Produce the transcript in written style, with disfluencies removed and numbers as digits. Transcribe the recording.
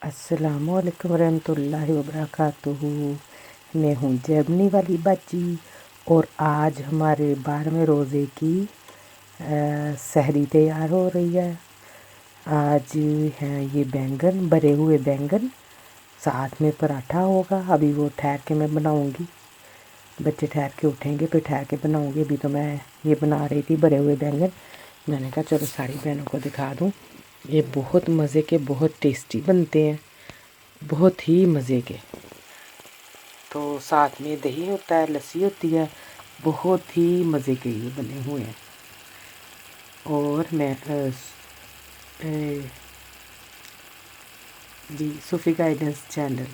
अस्सलामुअलैकुम रहमतुल्लाहि वबरकातुहू। मैं हूँ जैबनी वाली बाजी और आज हमारे 12वें रोज़े की सहरी तैयार हो रही है। आज हैं ये बैंगन, भरे हुए बैंगन, साथ में पराठा होगा। अभी वो ठहर के मैं बनाऊँगी, बच्चे ठहर के उठेंगे फिर ठहर के बनाऊँगी। अभी तो मैं ये बना रही थी भरे हुए बैंगन। मैंने कहा चलो सारी बहनों को दिखा दूँ। ये बहुत मज़े के, बहुत टेस्टी बनते हैं, बहुत ही मज़े के। तो साथ में दही होता है, लस्सी होती है, बहुत ही मज़े के ये बने हुए हैं। और मैं जी सूफ़ी गाइडेंस चैनल